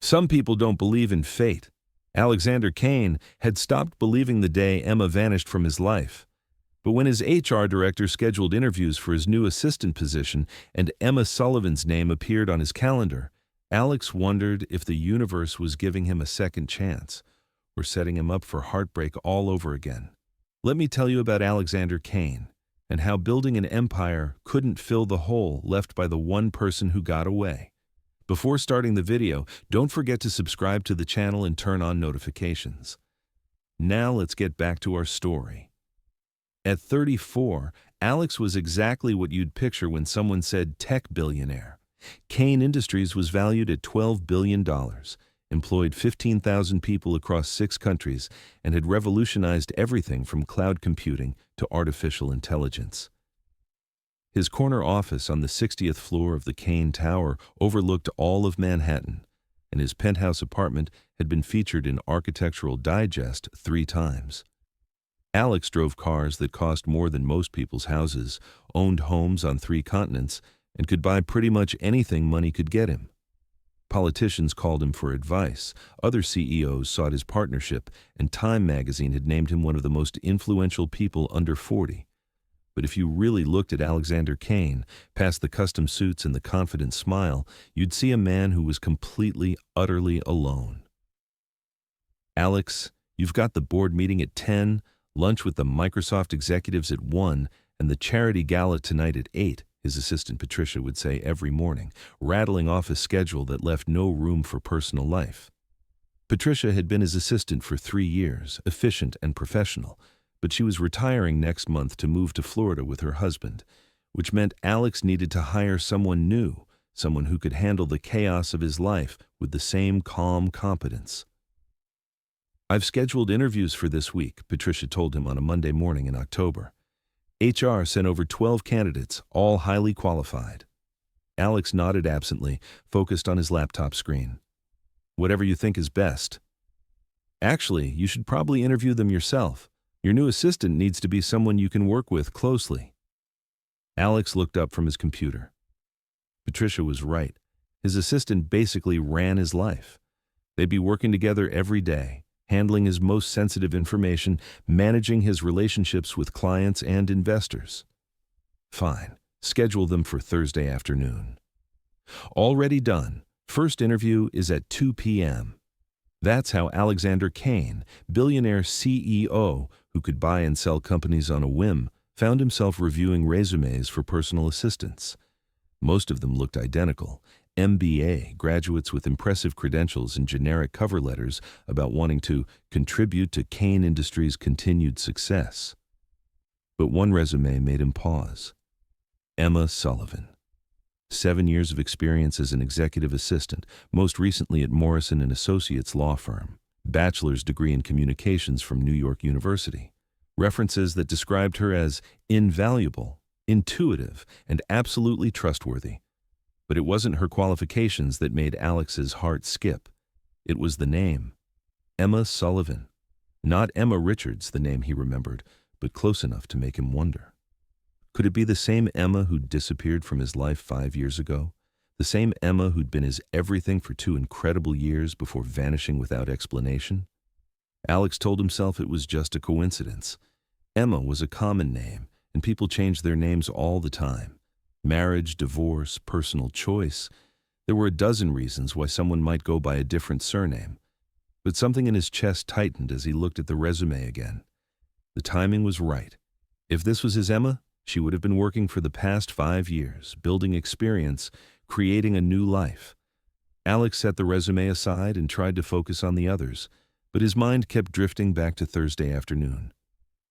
Some people don't believe in fate. Alexander Kane had stopped believing the day Emma vanished from his life. But when his HR director scheduled interviews for his new assistant position and Emma Sullivan's name appeared on his calendar, Alex wondered if the universe was giving him a second chance or setting him up for heartbreak all over again. Let me tell you about Alexander Kane and how building an empire couldn't fill the hole left by the one person who got away. Before starting the video, don't forget to subscribe to the channel and turn on notifications. Now let's get back to our story. At 34, Alex was exactly what you'd picture when someone said tech billionaire. Kane Industries was valued at $12 billion, employed 15,000 people across 6 countries, and had revolutionized everything from cloud computing to artificial intelligence. His corner office on the 60th floor of the Kane Tower overlooked all of Manhattan, and his penthouse apartment had been featured in Architectural Digest 3 times. Alex drove cars that cost more than most people's houses, owned homes on 3 continents, and could buy pretty much anything money could get him. Politicians called him for advice, other CEOs sought his partnership, and Time magazine had named him one of the most influential people under 40. But if you really looked at Alexander Kane, past the custom suits and the confident smile, you'd see a man who was completely, utterly alone. "Alex, you've got the board meeting at 10, lunch with the Microsoft executives at 1, and the charity gala tonight at 8, his assistant Patricia would say every morning, rattling off a schedule that left no room for personal life. Patricia had been his assistant for 3 years, efficient and professional, but she was retiring next month to move to Florida with her husband, which meant Alex needed to hire someone new, someone who could handle the chaos of his life with the same calm competence. "I've scheduled interviews for this week," Patricia told him on a Monday morning in October. HR sent over 12 candidates, all highly qualified. Alex nodded absently, focused on his laptop screen. "Whatever you think is best." "Actually, you should probably interview them yourself. Your new assistant needs to be someone you can work with closely." Alex looked up from his computer. Patricia was right. His assistant basically ran his life. They'd be working together every day, handling his most sensitive information, managing his relationships with clients and investors. "Fine, schedule them for Thursday afternoon." Already done. First interview is at 2 p.m. That's how Alexander Kane, billionaire CEO who could buy and sell companies on a whim, found himself reviewing resumes for personal assistants. Most of them looked identical. MBA graduates with impressive credentials and generic cover letters about wanting to contribute to Kane Industries' continued success. But one resume made him pause. Emma Sullivan. 7 years of experience as an executive assistant, most recently at Morrison & Associates law firm. Bachelor's degree in communications from New York University. References that described her as invaluable, intuitive, and absolutely trustworthy. But it wasn't her qualifications that made Alex's heart skip. It was the name. Emma Sullivan. Not Emma Richards, the name he remembered, but close enough to make him wonder. Could it be the same Emma who'd disappeared from his life 5 years ago? The same Emma who'd been his everything for 2 incredible years before vanishing without explanation? Alex told himself it was just a coincidence. Emma was a common name, and people changed their names all the time. Marriage, divorce, personal choice. There were a dozen reasons why someone might go by a different surname. But something in his chest tightened as he looked at the resume again. The timing was right. If this was his Emma, she would have been working for the past 5 years, building experience, creating a new life. Alex set the resume aside and tried to focus on the others, but his mind kept drifting back to Thursday afternoon,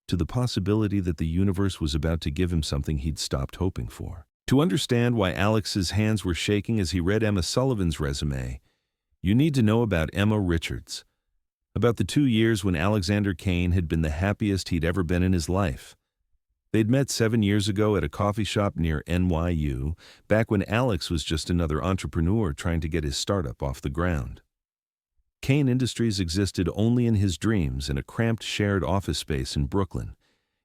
to the possibility that the universe was about to give him something he'd stopped hoping for. To understand why Alex's hands were shaking as he read Emma Sullivan's resume, you need to know about Emma Richards, about the 2 years when Alexander Kane had been the happiest he'd ever been in his life. They'd met 7 years ago at a coffee shop near NYU, back when Alex was just another entrepreneur trying to get his startup off the ground. Kane Industries existed only in his dreams in a cramped shared office space in Brooklyn.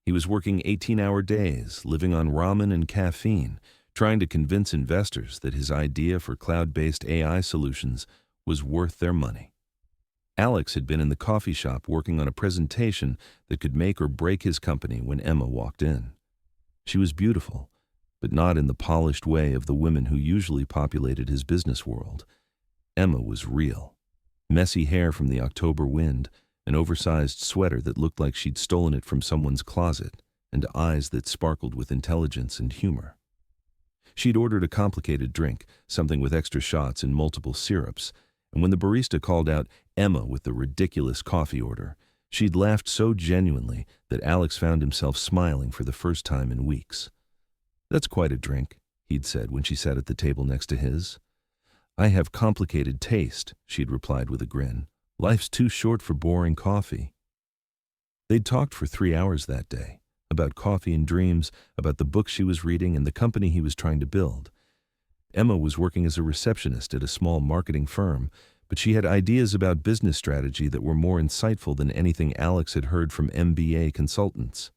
He was working 18-hour days, living on ramen and caffeine, trying to convince investors that his idea for cloud-based AI solutions was worth their money. Alex had been in the coffee shop working on a presentation that could make or break his company when Emma walked in. She was beautiful, but not in the polished way of the women who usually populated his business world. Emma was real. Messy hair from the October wind, an oversized sweater that looked like she'd stolen it from someone's closet, and eyes that sparkled with intelligence and humor. She'd ordered a complicated drink, something with extra shots and multiple syrups, and when the barista called out Emma with the ridiculous coffee order, she'd laughed so genuinely that Alex found himself smiling for the first time in weeks. "That's quite a drink," he'd said when she sat at the table next to his. "I have complicated taste," she'd replied with a grin. "Life's too short for boring coffee." They'd talked for 3 hours that day, about coffee and dreams, about the book she was reading and the company he was trying to build. Emma was working as a receptionist at a small marketing firm, but she had ideas about business strategy that were more insightful than anything Alex had heard from MBA consultants.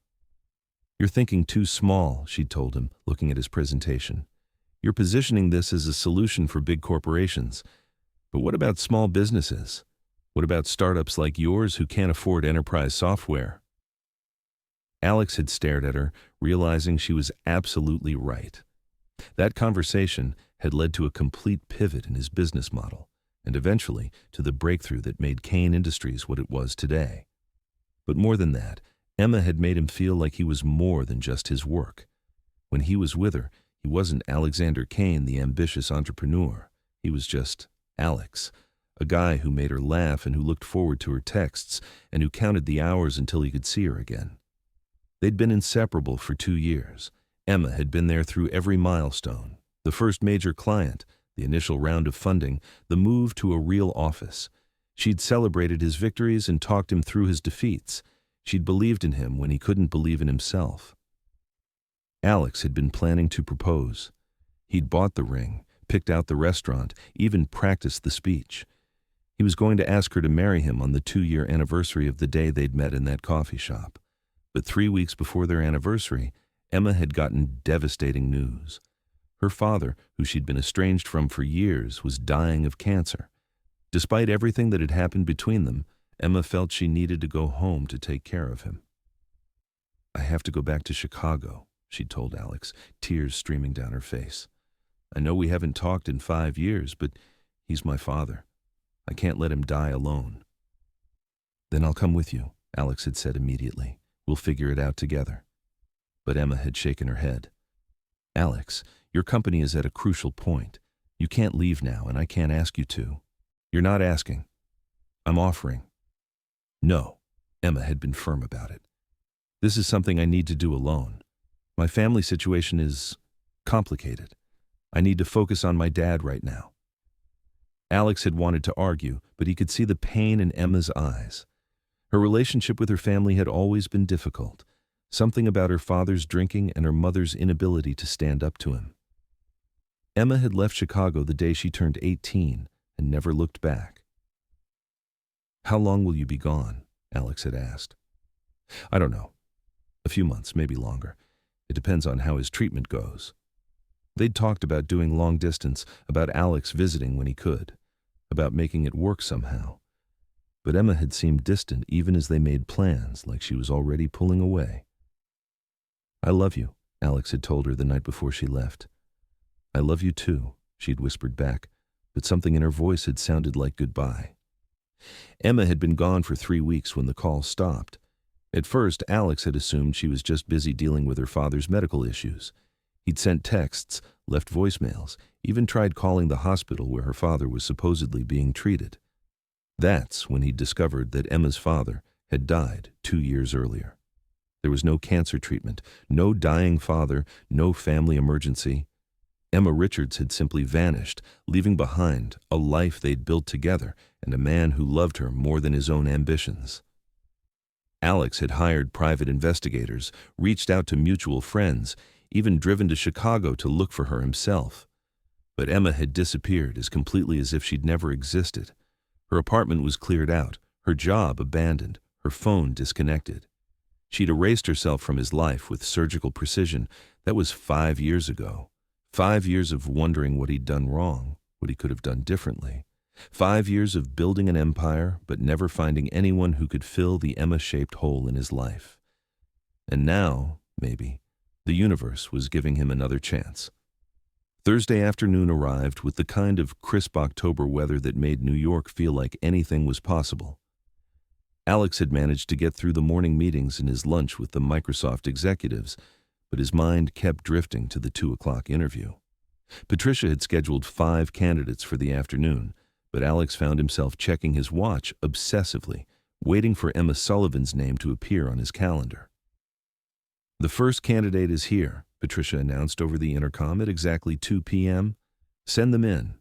"You're thinking too small," she'd told him, looking at his presentation. "You're positioning this as a solution for big corporations. But what about small businesses? What about startups like yours who can't afford enterprise software?" Alex had stared at her, realizing she was absolutely right. That conversation had led to a complete pivot in his business model, and eventually to the breakthrough that made Kane Industries what it was today. But more than that, Emma had made him feel like he was more than just his work. When he was with her, he wasn't Alexander Kane, the ambitious entrepreneur. He was just Alex, a guy who made her laugh and who looked forward to her texts and who counted the hours until he could see her again. They'd been inseparable for 2 years. Emma had been there through every milestone: the first major client, the initial round of funding, the move to a real office. She'd celebrated his victories and talked him through his defeats. She'd believed in him when he couldn't believe in himself. Alex had been planning to propose. He'd bought the ring, picked out the restaurant, even practiced the speech. He was going to ask her to marry him on the 2-year anniversary of the day they'd met in that coffee shop. But 3 weeks before their anniversary, Emma had gotten devastating news. Her father, who she'd been estranged from for years, was dying of cancer. Despite everything that had happened between them, Emma felt she needed to go home to take care of him. "I have to go back to Chicago," she'd told Alex, tears streaming down her face. "I know we haven't talked in 5 years, but he's my father. I can't let him die alone." "Then I'll come with you," Alex had said immediately. "We'll figure it out together." But Emma had shaken her head. "Alex, your company is at a crucial point. You can't leave now, and I can't ask you to." "You're not asking. I'm offering." "No," Emma had been firm about it. "This is something I need to do alone. My family situation is complicated. I need to focus on my dad right now." Alex had wanted to argue, but he could see the pain in Emma's eyes. Her relationship with her family had always been difficult. Something about her father's drinking and her mother's inability to stand up to him. Emma had left Chicago the day she turned 18 and never looked back. "How long will you be gone?" Alex had asked. "I don't know. A few months, maybe longer. It depends on how his treatment goes." They'd talked about doing long distance, about Alex visiting when he could, about making it work somehow. But Emma had seemed distant even as they made plans, like she was already pulling away. "I love you," Alex had told her the night before she left. "I love you too," she'd whispered back, but something in her voice had sounded like goodbye. Emma had been gone for 3 weeks when the call stopped. At first, Alex had assumed she was just busy dealing with her father's medical issues. He'd sent texts, left voicemails, even tried calling the hospital where her father was supposedly being treated. That's when he discovered that Emma's father had died 2 years earlier. There was no cancer treatment, no dying father, no family emergency. Emma Richards had simply vanished, leaving behind a life they'd built together and a man who loved her more than his own ambitions. Alex had hired private investigators, reached out to mutual friends, even driven to Chicago to look for her himself. But Emma had disappeared as completely as if she'd never existed. Her apartment was cleared out, her job abandoned, her phone disconnected. She'd erased herself from his life with surgical precision. That was 5 years ago. 5 years of wondering what he'd done wrong, what he could have done differently. 5 years of building an empire, but never finding anyone who could fill the Emma-shaped hole in his life. And now, maybe, the universe was giving him another chance. Thursday afternoon arrived with the kind of crisp October weather that made New York feel like anything was possible. Alex had managed to get through the morning meetings and his lunch with the Microsoft executives, but his mind kept drifting to the 2 o'clock interview. Patricia had scheduled 5 candidates for the afternoon, but Alex found himself checking his watch obsessively, waiting for Emma Sullivan's name to appear on his calendar. "The first candidate is here," Patricia announced over the intercom at exactly 2 p.m. "Send them in."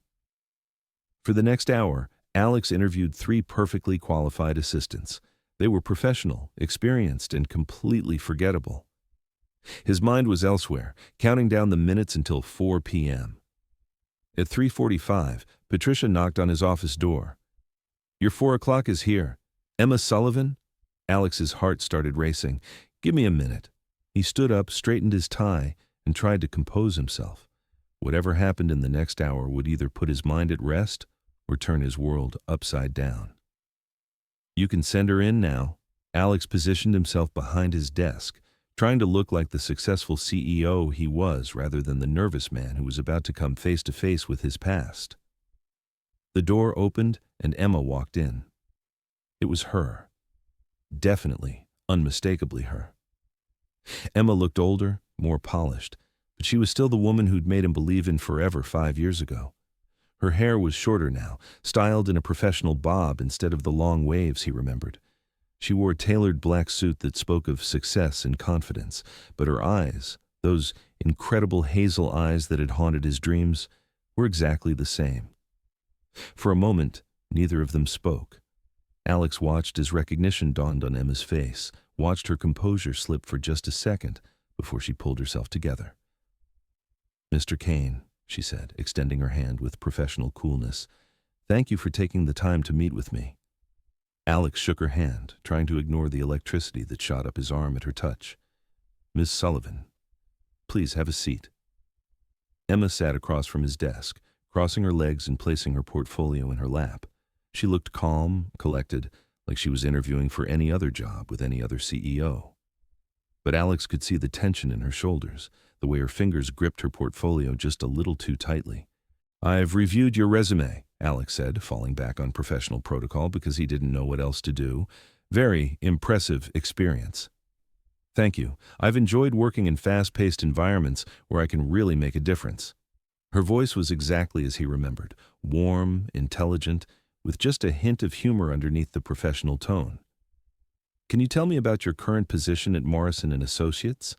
For the next hour, Alex interviewed 3 perfectly qualified assistants. They were professional, experienced, and completely forgettable. His mind was elsewhere, counting down the minutes until 4 p.m. At 3:45, Patricia knocked on his office door. "Your 4 o'clock is here. Emma Sullivan?" Alex's heart started racing. "Give me a minute." He stood up, straightened his tie, and tried to compose himself. Whatever happened in the next hour would either put his mind at rest or turn his world upside down. "You can send her in now." Alex positioned himself behind his desk, trying to look like the successful CEO he was rather than the nervous man who was about to come face to face with his past. The door opened and Emma walked in. It was her. Definitely, unmistakably her. Emma looked older, more polished, but she was still the woman who'd made him believe in forever 5 years ago. Her hair was shorter now, styled in a professional bob instead of the long waves he remembered. She wore a tailored black suit that spoke of success and confidence, but her eyes, those incredible hazel eyes that had haunted his dreams, were exactly the same. For a moment, neither of them spoke. Alex watched as recognition dawned on Emma's face, watched her composure slip for just a second before she pulled herself together. "Mr. Kane," she said, extending her hand with professional coolness, "thank you for taking the time to meet with me." Alex shook her hand, trying to ignore the electricity that shot up his arm at her touch. "Miss Sullivan, please have a seat." Emma sat across from his desk, crossing her legs and placing her portfolio in her lap. She looked calm, collected, like she was interviewing for any other job with any other CEO. But Alex could see the tension in her shoulders, the way her fingers gripped her portfolio just a little too tightly. "I've reviewed your resume," Alex said, falling back on professional protocol because he didn't know what else to do. "Very impressive experience." "Thank you. I've enjoyed working in fast-paced environments where I can really make a difference." Her voice was exactly as he remembered, warm, intelligent, with just a hint of humor underneath the professional tone. "Can you tell me about your current position at Morrison & Associates?"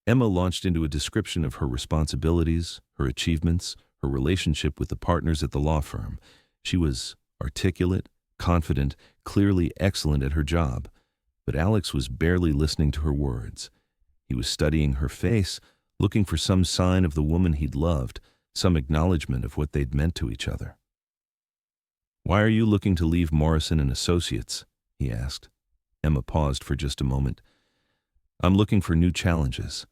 Emma launched into a description of her responsibilities, her achievements, her relationship with the partners at the law firm. She was articulate, confident, clearly excellent at her job, but Alex was barely listening to her words. He was studying her face, looking for some sign of the woman he'd loved, some acknowledgement of what they'd meant to each other. "Why are you looking to leave Morrison & Associates?" he asked. Emma paused for just a moment. "I'm looking for new challenges,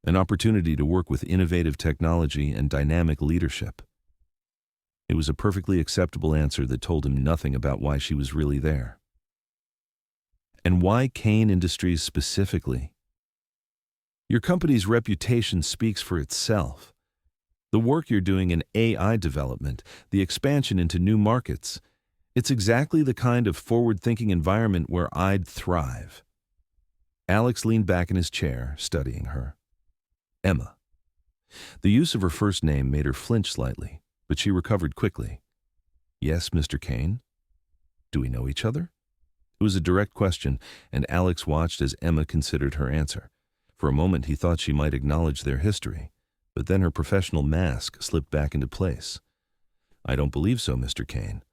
an opportunity to work with innovative technology and dynamic leadership." It was a perfectly acceptable answer that told him nothing about why she was really there. "And why Kane Industries specifically?" "Your company's reputation speaks for itself. The work you're doing in AI development, the expansion into new markets, it's exactly the kind of forward-thinking environment where I'd thrive." Alex leaned back in his chair, studying her. Emma. The use of her first name made her flinch slightly, but she recovered quickly. "Yes, Mr. Kane. Do we know each other?" It was a direct question, and Alex watched as Emma considered her answer. For a moment he thought she might acknowledge their history, but then her professional mask slipped back into place. "I don't believe so, Mr. Kane,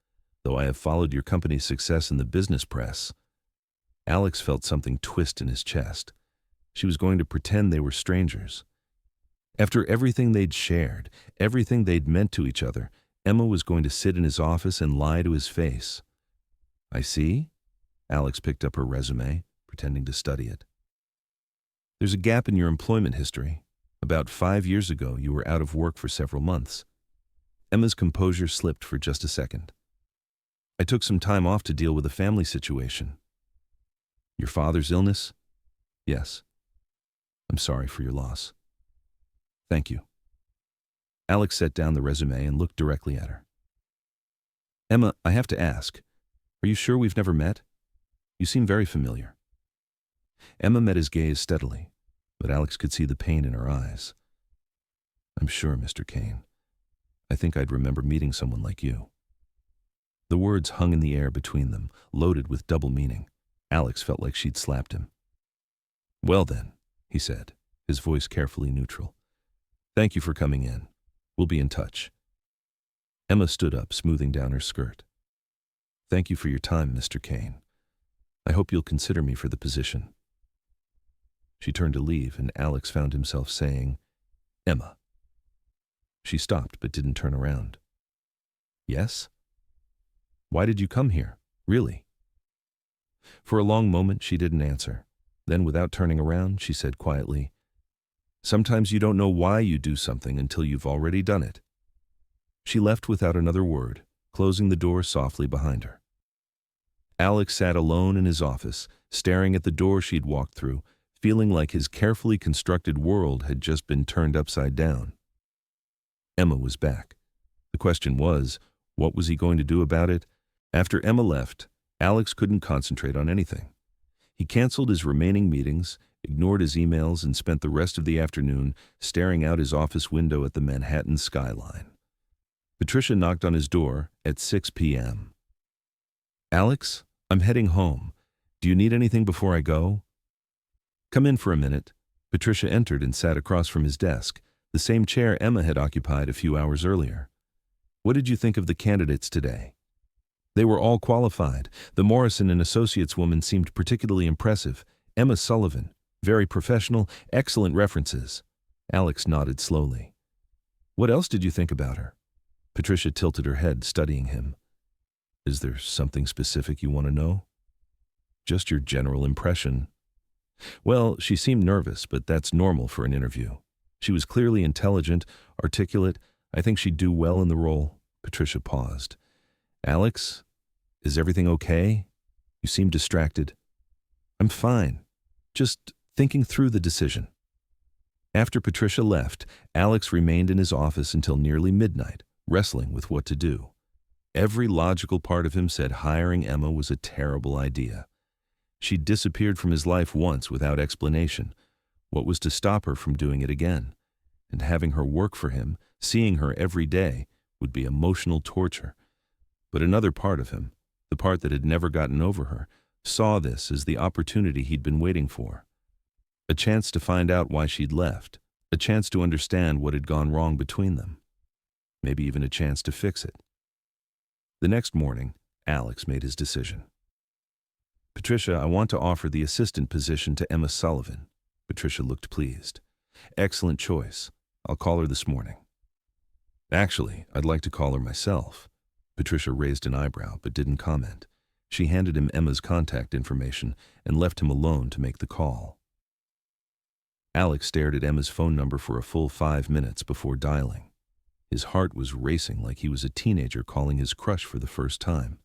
though I have followed your company's success in the business press." Alex felt something twist in his chest. She was going to pretend they were strangers. After everything they'd shared, everything they'd meant to each other, Emma was going to sit in his office and lie to his face. "I see." Alex picked up her resume, pretending to study it. "There's a gap in your employment history. About 5 years ago, you were out of work for several months." Emma's composure slipped for just a second. I took some time off to deal with a family situation. Your father's illness? Yes. I'm sorry for your loss. Thank you. Alex set down the resume and looked directly at her. Emma, I have to ask, are you sure we've never met? You seem very familiar. Emma met his gaze steadily, but Alex could see the pain in her eyes. I'm sure, Mr. Kane. I think I'd remember meeting someone like you. The words hung in the air between them, loaded with double meaning. Alex felt like she'd slapped him. Well then, he said, his voice carefully neutral. Thank you for coming in. We'll be in touch. Emma stood up, smoothing down her skirt. Thank you for your time, Mr. Kane. I hope you'll consider me for the position. She turned to leave, and Alex found himself saying, Emma. She stopped but didn't turn around. Yes? Why did you come here, really? For a long moment she didn't answer. Then, without turning around, she said quietly, Sometimes you don't know why you do something until you've already done it. She left without another word, closing the door softly behind her. Alex sat alone in his office, staring at the door she'd walked through, feeling like his carefully constructed world had just been turned upside down. Emma was back. The question was, what was he going to do about it? After Emma left, Alex couldn't concentrate on anything. He canceled his remaining meetings, ignored his emails, and spent the rest of the afternoon staring out his office window at the Manhattan skyline. Patricia knocked on his door at 6 p.m. Alex, I'm heading home. Do you need anything before I go? Come in for a minute. Patricia entered and sat across from his desk, the same chair Emma had occupied a few hours earlier. What did you think of the candidates today? They were all qualified. The Morrison and Associates woman seemed particularly impressive. Emma Sullivan, very professional, excellent references. Alex nodded slowly. What else did you think about her? Patricia tilted her head, studying him. Is there something specific you want to know? Just your general impression. Well, she seemed nervous, but that's normal for an interview. She was clearly intelligent, articulate. I think she'd do well in the role. Patricia paused. Alex, is everything okay? You seem distracted. I'm fine. Just thinking through the decision. After Patricia left, Alex remained in his office until nearly midnight, wrestling with what to do. Every logical part of him said hiring Emma was a terrible idea. She'd disappeared from his life once without explanation. What was to stop her from doing it again? And having her work for him, seeing her every day, would be emotional torture. But another part of him, the part that had never gotten over her, saw this as the opportunity he'd been waiting for. A chance to find out why she'd left, a chance to understand what had gone wrong between them. Maybe even a chance to fix it. The next morning, Alex made his decision. Patricia, I want to offer the assistant position to Emma Sullivan. Patricia looked pleased. Excellent choice. I'll call her this morning. Actually, I'd like to call her myself. Patricia raised an eyebrow but didn't comment. She handed him Emma's contact information and left him alone to make the call. Alex stared at Emma's phone number for a full 5 minutes before dialing. His heart was racing like he was a teenager calling his crush for the first time.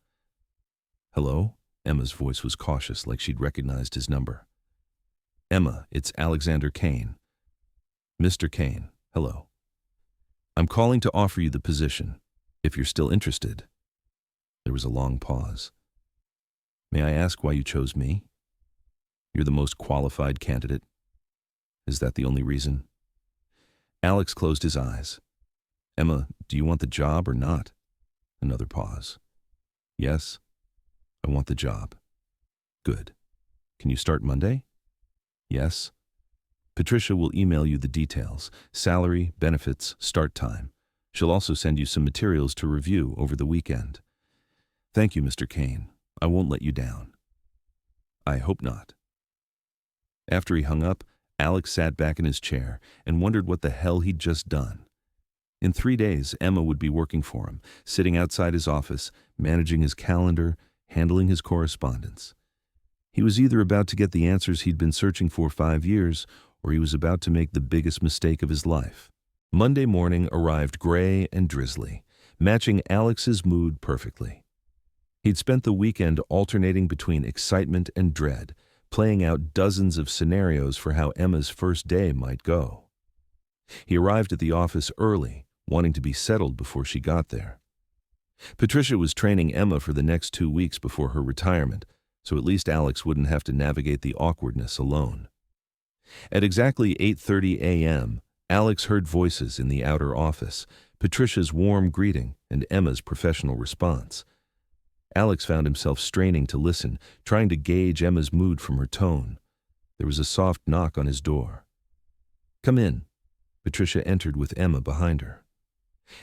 Hello? Emma's voice was cautious, like she'd recognized his number. Emma, it's Alexander Kane. Mr. Kane, hello. I'm calling to offer you the position, if you're still interested. There was a long pause. May I ask why you chose me? You're the most qualified candidate. Is that the only reason? Alex closed his eyes. Emma, do you want the job or not? Another pause. Yes, I want the job. Good. Can you start Monday? Yes. Patricia will email you the details, salary, benefits, start time. She'll also send you some materials to review over the weekend. Thank you, Mr. Kane. I won't let you down. I hope not. After he hung up, Alex sat back in his chair and wondered what the hell he'd just done. In 3 days, Emma would be working for him, sitting outside his office, managing his calendar, handling his correspondence. He was either about to get the answers he'd been searching for 5 years, or he was about to make the biggest mistake of his life. Monday morning arrived gray and drizzly. matching Alex's mood perfectly. He'd spent the weekend alternating between excitement and dread, playing out dozens of scenarios for how Emma's first day might go. He arrived at the office early, wanting to be settled before she got there. Patricia was training Emma for the next 2 weeks before her retirement, so at least Alex wouldn't have to navigate the awkwardness alone. At exactly 8:30 a.m., Alex heard voices in the outer office, Patricia's warm greeting and Emma's professional response. Alex found himself straining to listen, trying to gauge Emma's mood from her tone. There was a soft knock on his door. "Come in." Patricia entered with Emma behind her.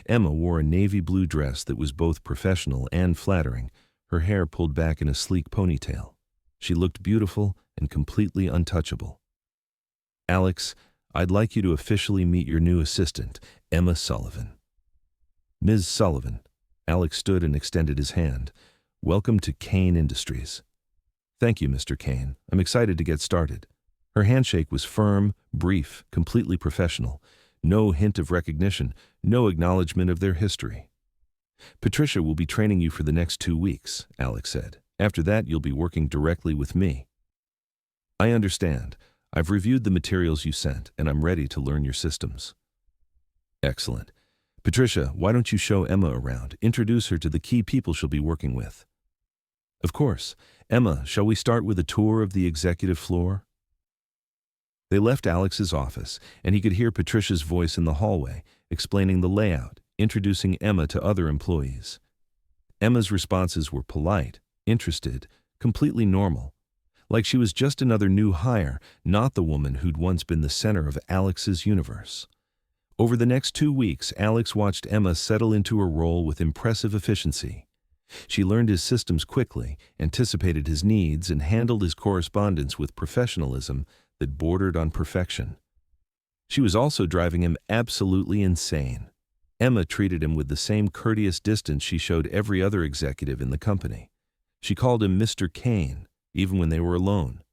Emma wore a navy blue dress that was both professional and flattering, her hair pulled back in a sleek ponytail. She looked beautiful and completely untouchable. "Alex, I'd like you to officially meet your new assistant, Emma Sullivan." "Ms. Sullivan." Alex stood and extended his hand. "Welcome to Kane Industries." "Thank you, Mr. Kane. I'm excited to get started." Her handshake was firm, brief, completely professional. No hint of recognition, no acknowledgement of their history. "Patricia will be training you for the next 2 weeks," Alex said. "After that, you'll be working directly with me." "I understand. I've reviewed the materials you sent, and I'm ready to learn your systems." "Excellent. Patricia, why don't you show Emma around? Introduce her to the key people she'll be working with." "Of course. Emma, shall we start with a tour of the executive floor?" They left Alex's office, and he could hear Patricia's voice in the hallway, explaining the layout, introducing Emma to other employees. Emma's responses were polite, interested, completely normal, like she was just another new hire, not the woman who'd once been the center of Alex's universe. Over the next 2 weeks, Alex watched Emma settle into her role with impressive efficiency. She learned his systems quickly, anticipated his needs, and handled his correspondence with professionalism that bordered on perfection. She was also driving him absolutely insane. Emma treated him with the same courteous distance she showed every other executive in the company. She called him Mr. Kane, even when they were alone.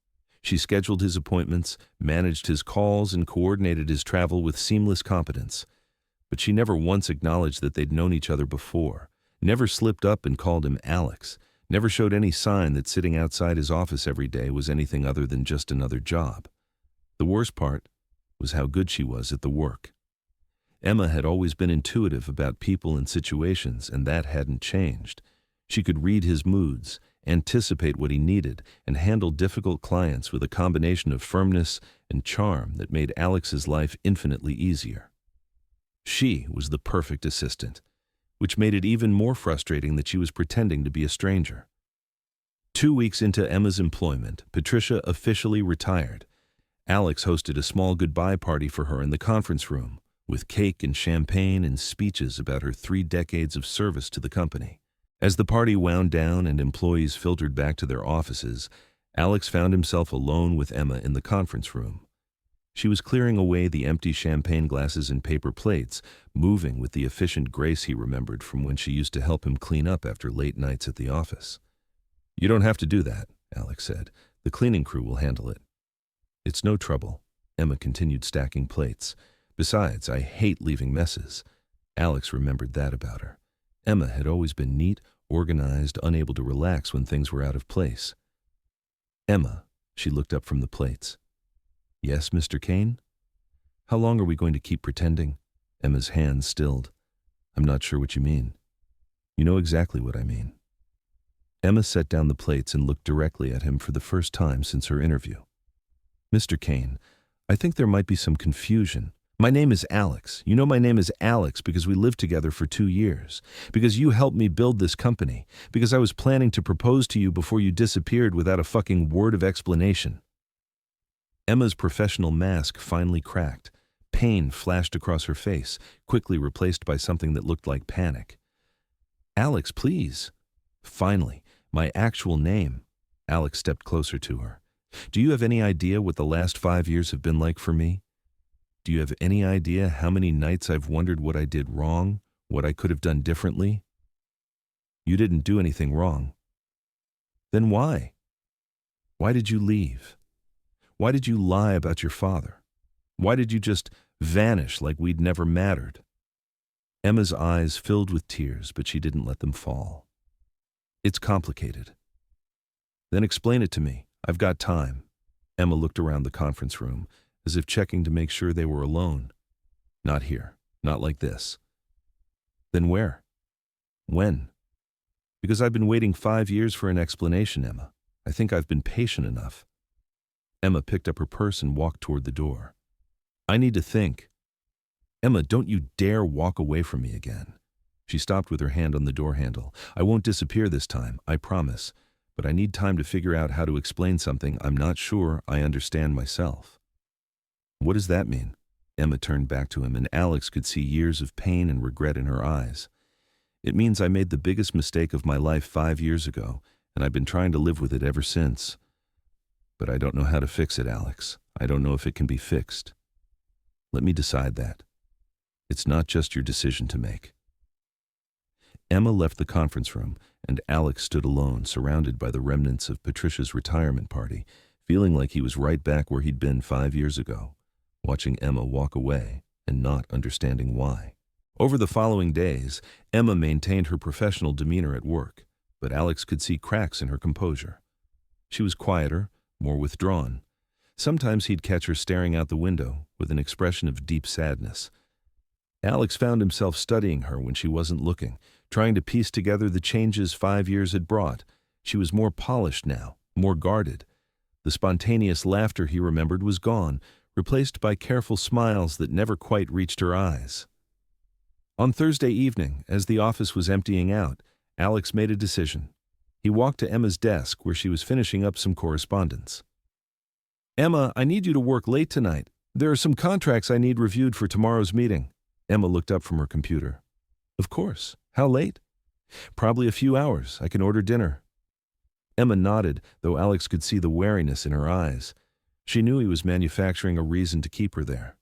She scheduled his appointments, managed his calls, and coordinated his travel with seamless competence. But she never once acknowledged that they'd known each other before, never slipped up and called him Alex, never showed any sign that sitting outside his office every day was anything other than just another job. The worst part was how good she was at the work. Emma had always been intuitive about people and situations, and that hadn't changed. She could read his moods, anticipate what he needed, and handle difficult clients with a combination of firmness and charm that made Alex's life infinitely easier. She was the perfect assistant, which made it even more frustrating that she was pretending to be a stranger. 2 weeks into Emma's employment, Patricia officially retired. Alex hosted a small goodbye party for her in the conference room, with cake and champagne and speeches about her 3 decades of service to the company. As the party wound down and employees filtered back to their offices, Alex found himself alone with Emma in the conference room. She was clearing away the empty champagne glasses and paper plates, moving with the efficient grace he remembered from when she used to help him clean up after late nights at the office. "You don't have to do that," Alex said. "The cleaning crew will handle it." "It's no trouble," Emma continued stacking plates. "Besides, I hate leaving messes." Alex remembered that about her. Emma had always been neat, organized, unable to relax when things were out of place. "Emma," she looked up from the plates. "Yes, Mr. Kane?" "How long are we going to keep pretending?" Emma's hands stilled. "I'm not sure what you mean." "You know exactly what I mean." Emma set down the plates and looked directly at him for the first time since her interview. "Mr. Kane, I think there might be some confusion. My name is Alex. You know my name is Alex because we lived together for 2 years, because you helped me build this company, because I was planning to propose to you before you disappeared without a fucking word of explanation." Emma's professional mask finally cracked. Pain flashed across her face, quickly replaced by something that looked like panic. "Alex, please." "Finally, my actual name." Alex stepped closer to her. "Do you have any idea what the last 5 years have been like for me? Do you have any idea how many nights I've wondered what I did wrong, what I could have done differently?" "You didn't do anything wrong." "Then why? Why did you leave? Why did you lie about your father? Why did you just vanish like we'd never mattered?" Emma's eyes filled with tears, but she didn't let them fall. It's complicated. Then explain it to me. I've got time. Emma looked around the conference room, as if checking to make sure they were alone. Not here. Not like this. Then where? When? Because I've been waiting 5 years for an explanation, Emma. I think I've been patient enough. Emma picked up her purse and walked toward the door. I need to think. Emma, don't you dare walk away from me again. She stopped with her hand on the door handle. I won't disappear this time, I promise. But I need time to figure out how to explain something I'm not sure I understand myself. What does that mean? Emma turned back to him, and Alex could see years of pain and regret in her eyes. It means I made the biggest mistake of my life 5 years ago, and I've been trying to live with it ever since. But I don't know how to fix it, Alex. I don't know if it can be fixed. Let me decide that. It's not just your decision to make. Emma left the conference room, and Alex stood alone, surrounded by the remnants of Patricia's retirement party, feeling like he was right back where he'd been 5 years ago, watching Emma walk away and not understanding why. Over the following days, Emma maintained her professional demeanor at work, but Alex could see cracks in her composure. She was quieter, more withdrawn. Sometimes he'd catch her staring out the window with an expression of deep sadness. Alex found himself studying her when she wasn't looking, trying to piece together the changes 5 years had brought. She was more polished now, more guarded. The spontaneous laughter he remembered was gone, replaced by careful smiles that never quite reached her eyes. On Thursday evening, as the office was emptying out, Alex made a decision. He walked to Emma's desk where she was finishing up some correspondence. Emma, I need you to work late tonight. There are some contracts I need reviewed for tomorrow's meeting. Emma looked up from her computer. Of course. How late? Probably a few hours. I can order dinner. Emma nodded, though Alex could see the wariness in her eyes. She knew he was manufacturing a reason to keep her there.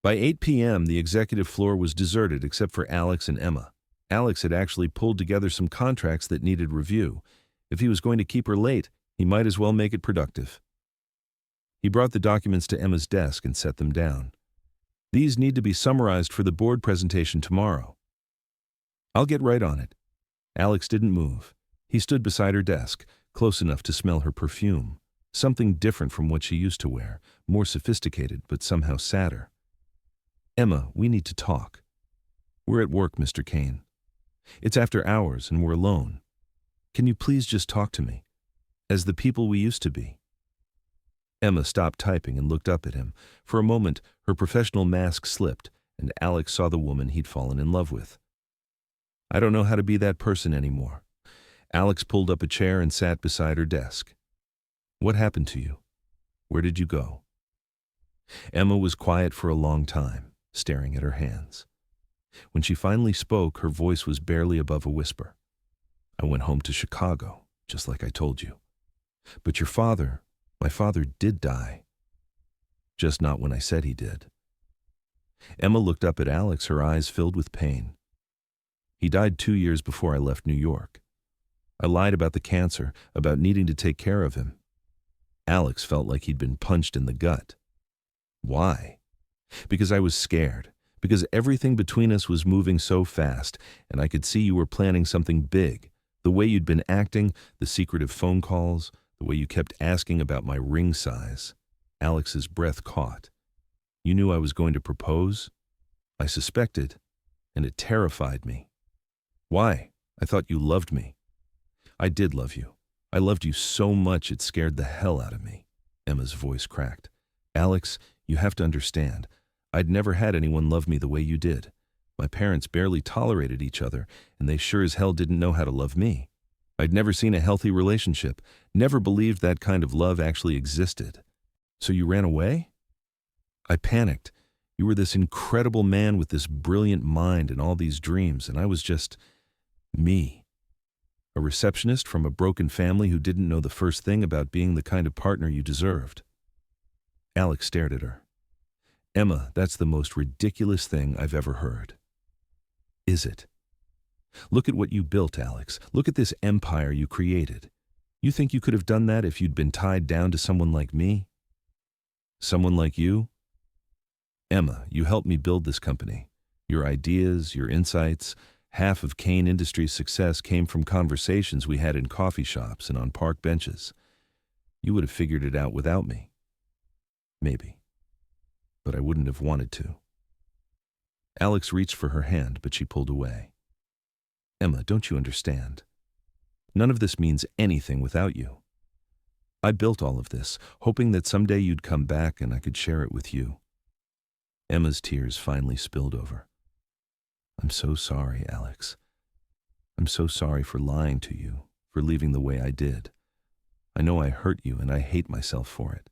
By 8 p.m., the executive floor was deserted except for Alex and Emma. Alex had actually pulled together some contracts that needed review. If he was going to keep her late, he might as well make it productive. He brought the documents to Emma's desk and set them down. These need to be summarized for the board presentation tomorrow. I'll get right on it. Alex didn't move. He stood beside her desk, close enough to smell her perfume. Something different from what she used to wear, more sophisticated but somehow sadder. Emma, we need to talk. We're at work, Mr. Kane. It's after hours and we're alone. Can you please just talk to me? As the people we used to be. Emma stopped typing and looked up at him. For a moment, her professional mask slipped, and Alex saw the woman he'd fallen in love with. I don't know how to be that person anymore. Alex pulled up a chair and sat beside her desk. What happened to you? Where did you go? Emma was quiet for a long time, staring at her hands. When she finally spoke, her voice was barely above a whisper. I went home to Chicago, just like I told you. But your father, my father did die. Just not when I said he did. Emma looked up at Alex, her eyes filled with pain. He died 2 years before I left New York. I lied about the cancer, about needing to take care of him. Alex felt like he'd been punched in the gut. Why? Because I was scared. Because everything between us was moving so fast, and I could see you were planning something big. The way you'd been acting, the secretive phone calls, the way you kept asking about my ring size. Alex's breath caught. You knew I was going to propose? I suspected, and it terrified me. Why? I thought you loved me. I did love you. I loved you so much it scared the hell out of me. Emma's voice cracked. Alex, you have to understand. I'd never had anyone love me the way you did. My parents barely tolerated each other, and they sure as hell didn't know how to love me. I'd never seen a healthy relationship, never believed that kind of love actually existed. So you ran away? I panicked. You were this incredible man with this brilliant mind and all these dreams, and I was just me. A receptionist from a broken family who didn't know the first thing about being the kind of partner you deserved. Alex stared at her. Emma, that's the most ridiculous thing I've ever heard. Is it? Look at what you built, Alex. Look at this empire you created. You think you could have done that if you'd been tied down to someone like me? Someone like you? Emma, you helped me build this company. Your ideas, your insights, half of Kane Industries' success came from conversations we had in coffee shops and on park benches. You would have figured it out without me. Maybe. But I wouldn't have wanted to. Alex reached for her hand, but she pulled away. Emma, don't you understand? None of this means anything without you. I built all of this, hoping that someday you'd come back and I could share it with you. Emma's tears finally spilled over. I'm so sorry, Alex. I'm so sorry for lying to you, for leaving the way I did. I know I hurt you and I hate myself for it.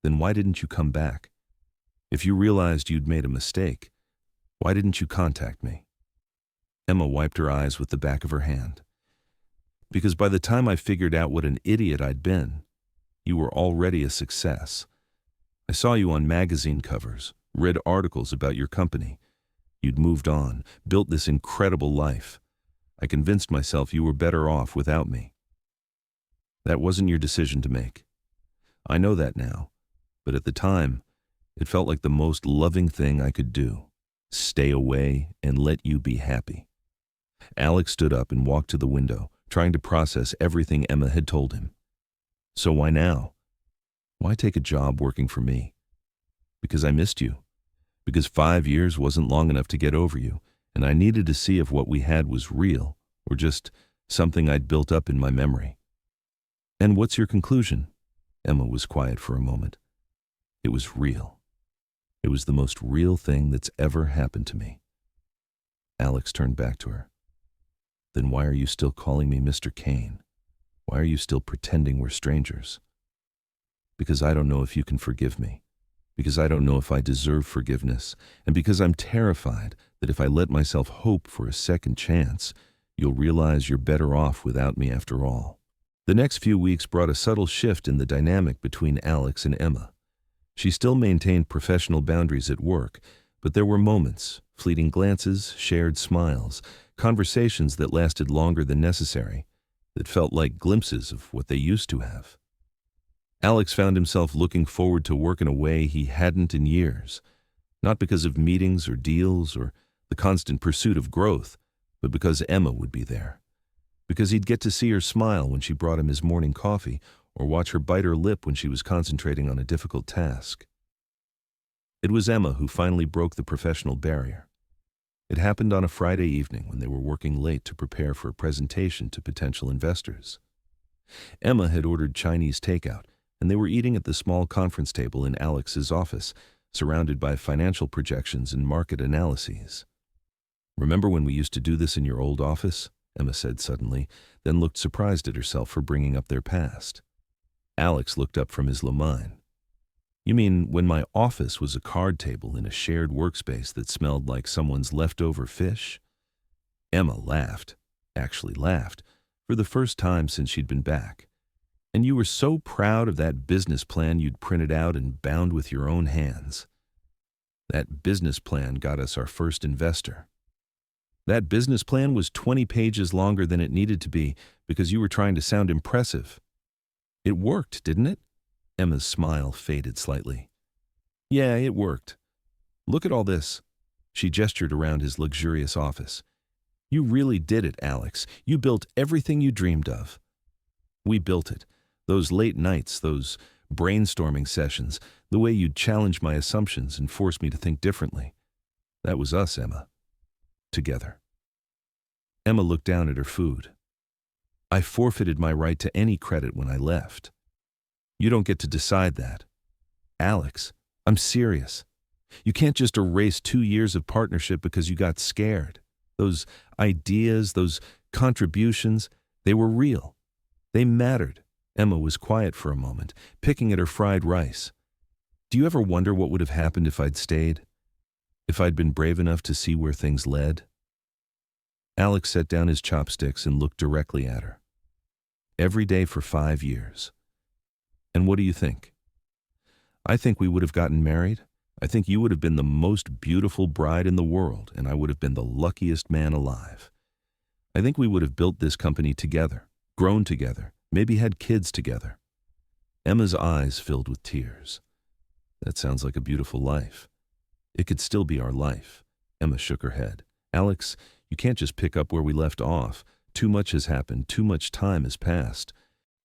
Then why didn't you come back? If you realized you'd made a mistake, why didn't you contact me? Emma wiped her eyes with the back of her hand. Because by the time I figured out what an idiot I'd been, you were already a success. I saw you on magazine covers, read articles about your company. You'd moved on, built this incredible life. I convinced myself you were better off without me. That wasn't your decision to make. I know that now, but at the time, it felt like the most loving thing I could do. Stay away and let you be happy. Alex stood up and walked to the window, trying to process everything Emma had told him. So why now? Why take a job working for me? Because I missed you. Because 5 years wasn't long enough to get over you, and I needed to see if what we had was real or just something I'd built up in my memory. And what's your conclusion? Emma was quiet for a moment. It was real. It was the most real thing that's ever happened to me. Alex turned back to her. Then why are you still calling me Mr. Kane? Why are you still pretending we're strangers? Because I don't know if you can forgive me. Because I don't know if I deserve forgiveness. And because I'm terrified that if I let myself hope for a second chance, you'll realize you're better off without me after all. The next few weeks brought a subtle shift in the dynamic between Alex and Emma. She still maintained professional boundaries at work, but there were moments, fleeting glances, shared smiles, conversations that lasted longer than necessary, that felt like glimpses of what they used to have. Alex found himself looking forward to work in a way he hadn't in years, not because of meetings or deals or the constant pursuit of growth, but because Emma would be there. Because he'd get to see her smile when she brought him his morning coffee, or watch her bite her lip when she was concentrating on a difficult task. It was Emma who finally broke the professional barrier. It happened on a Friday evening when they were working late to prepare for a presentation to potential investors. Emma had ordered Chinese takeout, and they were eating at the small conference table in Alex's office, surrounded by financial projections and market analyses. Remember when we used to do this in your old office? Emma said suddenly, then looked surprised at herself for bringing up their past. Alex looked up from his lamine. You mean when my office was a card table in a shared workspace that smelled like someone's leftover fish? Emma laughed, actually laughed, for the first time since she'd been back. And you were so proud of that business plan you'd printed out and bound with your own hands. That business plan got us our first investor. That business plan was 20 pages longer than it needed to be because you were trying to sound impressive. It worked, didn't it? Emma's smile faded slightly. Yeah, it worked. Look at all this. She gestured around his luxurious office. You really did it, Alex. You built everything you dreamed of. We built it. Those late nights, those brainstorming sessions, the way you'd challenge my assumptions and force me to think differently. That was us, Emma. Together. Emma looked down at her food. I forfeited my right to any credit when I left. You don't get to decide that. Alex, I'm serious. You can't just erase 2 years of partnership because you got scared. Those ideas, those contributions, they were real. They mattered. Emma was quiet for a moment, picking at her fried rice. Do you ever wonder what would have happened if I'd stayed? If I'd been brave enough to see where things led? Alex set down his chopsticks and looked directly at her. Every day for 5 years. And what do you think? I think we would have gotten married. I think you would have been the most beautiful bride in the world, and I would have been the luckiest man alive. I think we would have built this company together, grown together, maybe had kids together. Emma's eyes filled with tears. That sounds like a beautiful life. It could still be our life. Emma shook her head. Alex, you can't just pick up where we left off. Too much has happened. Too much time has passed.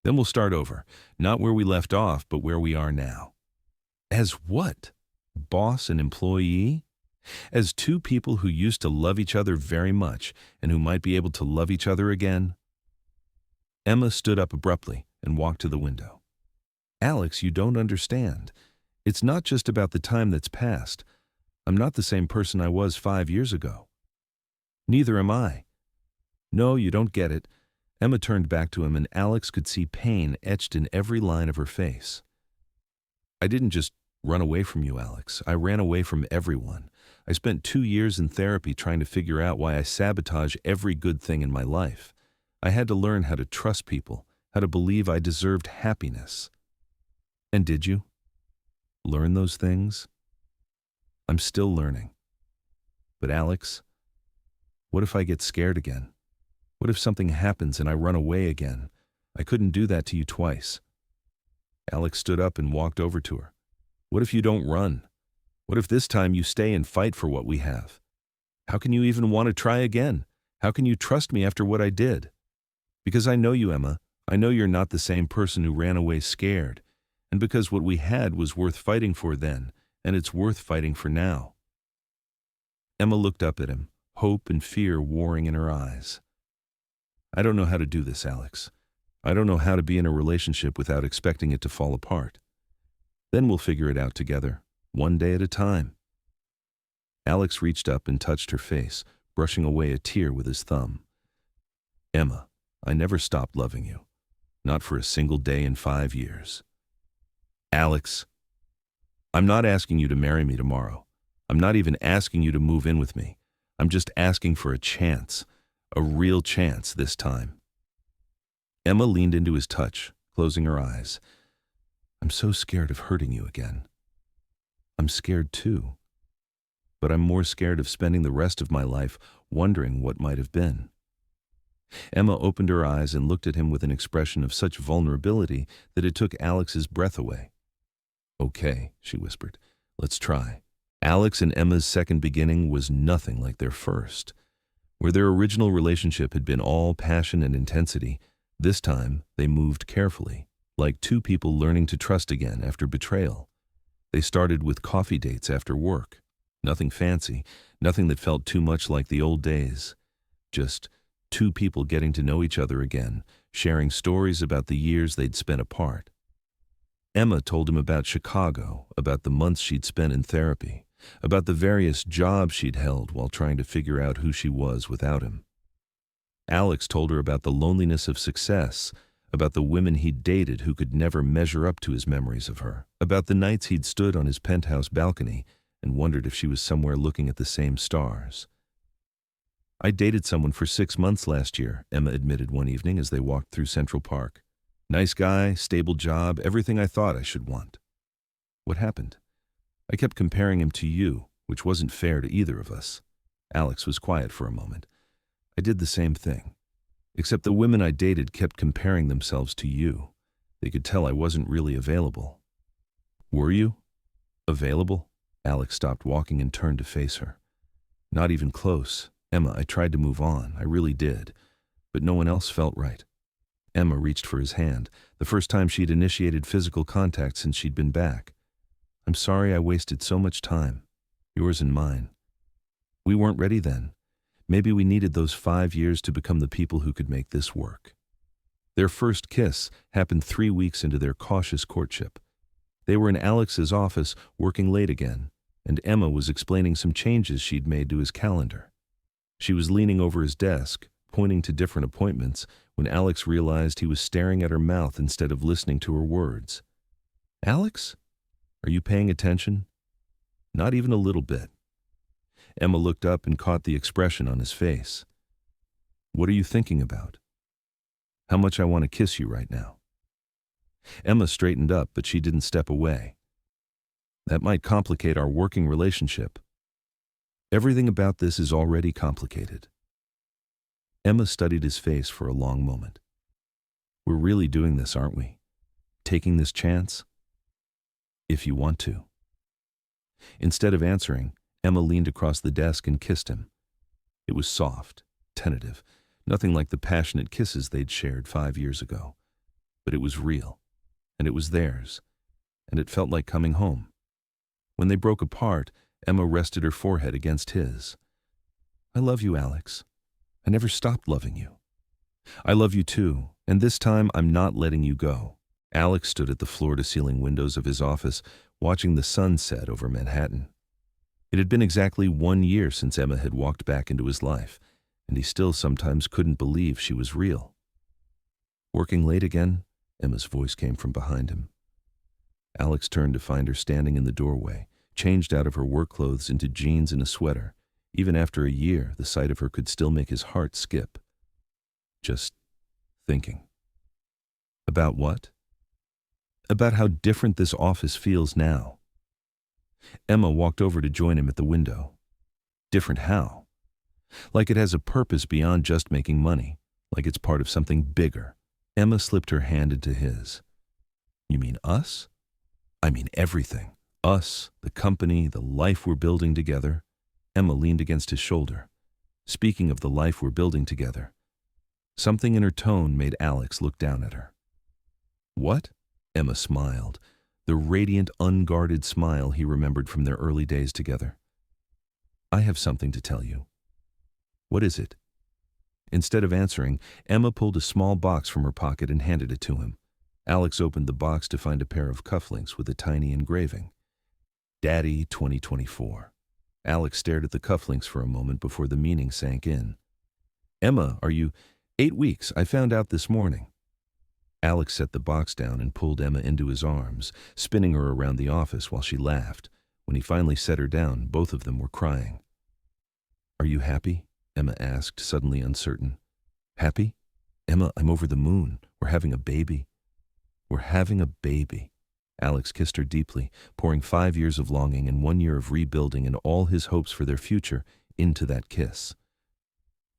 Then we'll start over. Not where we left off, but where we are now. As what? Boss and employee? As two people who used to love each other very much and who might be able to love each other again? Emma stood up abruptly and walked to the window. Alex, you don't understand. It's not just about the time that's passed. I'm not the same person I was 5 years ago. Neither am I. No, you don't get it. Emma turned back to him, and Alex could see pain etched in every line of her face. I didn't just run away from you, Alex. I ran away from everyone. I spent 2 years in therapy trying to figure out why I sabotage every good thing in my life. I had to learn how to trust people, how to believe I deserved happiness. And did you? Learn those things? I'm still learning. But Alex, what if I get scared again? What if something happens and I run away again? I couldn't do that to you twice. Alex stood up and walked over to her. What if you don't run? What if this time you stay and fight for what we have? How can you even want to try again? How can you trust me after what I did? Because I know you, Emma. I know you're not the same person who ran away scared. And because what we had was worth fighting for then, and it's worth fighting for now. Emma looked up at him, hope and fear warring in her eyes. I don't know how to do this, Alex. I don't know how to be in a relationship without expecting it to fall apart. Then we'll figure it out together, one day at a time. Alex reached up and touched her face, brushing away a tear with his thumb. Emma, I never stopped loving you. Not for a single day in 5 years. Alex, I'm not asking you to marry me tomorrow. I'm not even asking you to move in with me. I'm just asking for a chance, a real chance this time. Emma leaned into his touch, closing her eyes. I'm so scared of hurting you again. I'm scared too. But I'm more scared of spending the rest of my life wondering what might have been. Emma opened her eyes and looked at him with an expression of such vulnerability that it took Alex's breath away. Okay, she whispered. Let's try. Alex and Emma's second beginning was nothing like their first. Where their original relationship had been all passion and intensity, this time they moved carefully, like two people learning to trust again after betrayal. They started with coffee dates after work. Nothing fancy, nothing that felt too much like the old days. Just two people getting to know each other again, sharing stories about the years they'd spent apart. Emma told him about Chicago, about the months she'd spent in therapy, about the various jobs she'd held while trying to figure out who she was without him. Alex told her about the loneliness of success, about the women he'd dated who could never measure up to his memories of her, about the nights he'd stood on his penthouse balcony and wondered if she was somewhere looking at the same stars. I dated someone for 6 months last year, Emma admitted one evening as they walked through Central Park. Nice guy, stable job, everything I thought I should want. What happened? I kept comparing him to you, which wasn't fair to either of us. Alex was quiet for a moment. I did the same thing. Except the women I dated kept comparing themselves to you. They could tell I wasn't really available. Were you? Available? Alex stopped walking and turned to face her. Not even close. Emma, I tried to move on. I really did. But no one else felt right. Emma reached for his hand, the first time she'd initiated physical contact since she'd been back. I'm sorry I wasted so much time. Yours and mine. We weren't ready then. Maybe we needed those 5 years to become the people who could make this work. Their first kiss happened 3 weeks into their cautious courtship. They were in Alex's office working late again, and Emma was explaining some changes she'd made to his calendar. She was leaning over his desk, pointing to different appointments, when Alex realized he was staring at her mouth instead of listening to her words. Alex? Are you paying attention? Not even a little bit. Emma looked up and caught the expression on his face. What are you thinking about? How much I want to kiss you right now. Emma straightened up, but she didn't step away. That might complicate our working relationship. Everything about this is already complicated. Emma studied his face for a long moment. We're really doing this, aren't we? Taking this chance? If you want to. Instead of answering, Emma leaned across the desk and kissed him. It was soft, tentative, nothing like the passionate kisses they'd shared 5 years ago. But it was real, and it was theirs, and it felt like coming home. When they broke apart, Emma rested her forehead against his. "I love you, Alex. I never stopped loving you. I love you too, and this time I'm not letting you go." Alex stood at the floor-to-ceiling windows of his office, watching the sun set over Manhattan. It had been exactly 1 year since Emma had walked back into his life, and he still sometimes couldn't believe she was real. "Working late again?" Emma's voice came from behind him. Alex turned to find her standing in the doorway, changed out of her work clothes into jeans and a sweater. Even after a year, the sight of her could still make his heart skip. Just thinking. About what? About how different this office feels now. Emma walked over to join him at the window. Different how? Like it has a purpose beyond just making money, like it's part of something bigger. Emma slipped her hand into his. "You mean us?" "I mean everything. Us, the company, the life we're building together." Emma leaned against his shoulder. "Speaking of the life we're building together." Something in her tone made Alex look down at her. "What?" Emma smiled, the radiant, unguarded smile he remembered from their early days together. "I have something to tell you." "What is it?" Instead of answering, Emma pulled a small box from her pocket and handed it to him. Alex opened the box to find a pair of cufflinks with a tiny engraving. "Daddy 2024. Alex stared at the cufflinks for a moment before the meaning sank in. "Emma, are you—" "8 weeks, I found out this morning." Alex set the box down and pulled Emma into his arms, spinning her around the office while she laughed. When he finally set her down, both of them were crying. "Are you happy?" Emma asked, suddenly uncertain. "Happy? Emma, I'm over the moon. We're having a baby." "We're having a baby." Alex kissed her deeply, pouring 5 years of longing and 1 year of rebuilding and all his hopes for their future into that kiss.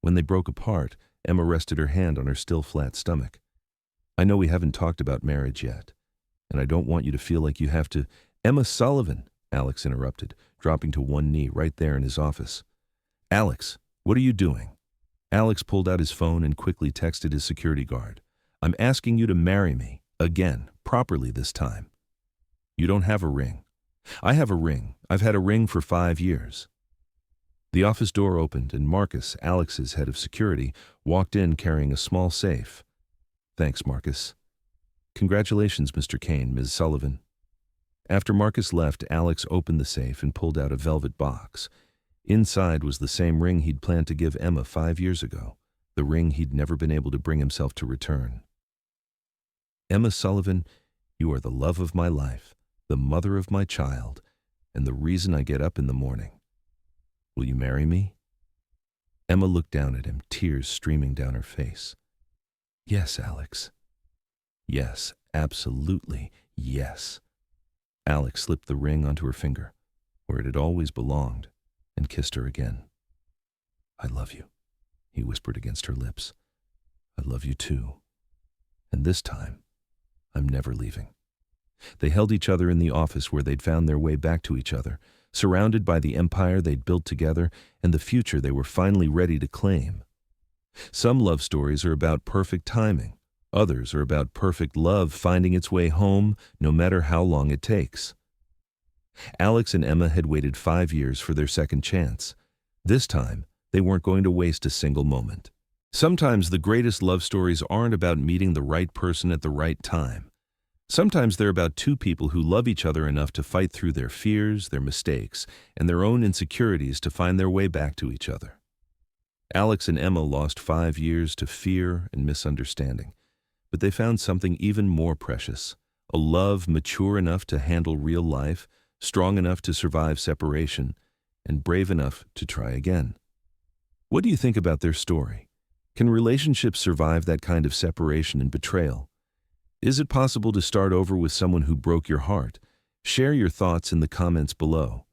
When they broke apart, Emma rested her hand on her still flat stomach. "I know we haven't talked about marriage yet, and I don't want you to feel like you have to—" "Emma Sullivan," Alex interrupted, dropping to one knee right there in his office. "Alex, what are you doing?" Alex pulled out his phone and quickly texted his security guard. "I'm asking you to marry me, again, properly this time." "You don't have a ring." "I have a ring. I've had a ring for 5 years." The office door opened and Marcus, Alex's head of security, walked in carrying a small safe. "Thanks, Marcus." "Congratulations, Mr. Kane, Ms. Sullivan." After Marcus left, Alex opened the safe and pulled out a velvet box. Inside was the same ring he'd planned to give Emma 5 years ago, the ring he'd never been able to bring himself to return. "Emma Sullivan, you are the love of my life, the mother of my child, and the reason I get up in the morning. Will you marry me?" Emma looked down at him, tears streaming down her face. "Yes, Alex." "Yes, absolutely, yes." Alex slipped the ring onto her finger, where it had always belonged, and kissed her again. "I love you," he whispered against her lips. "I love you too. And this time, I'm never leaving." They held each other in the office where they'd found their way back to each other, surrounded by the empire they'd built together and the future they were finally ready to claim. Some love stories are about perfect timing. Others are about perfect love finding its way home, no matter how long it takes. Alex and Emma had waited 5 years for their second chance. This time, they weren't going to waste a single moment. Sometimes the greatest love stories aren't about meeting the right person at the right time. Sometimes they're about two people who love each other enough to fight through their fears, their mistakes, and their own insecurities to find their way back to each other. Alex and Emma lost 5 years to fear and misunderstanding, but they found something even more precious, a love mature enough to handle real life, strong enough to survive separation, and brave enough to try again. What do you think about their story? Can relationships survive that kind of separation and betrayal? Is it possible to start over with someone who broke your heart? Share your thoughts in the comments below.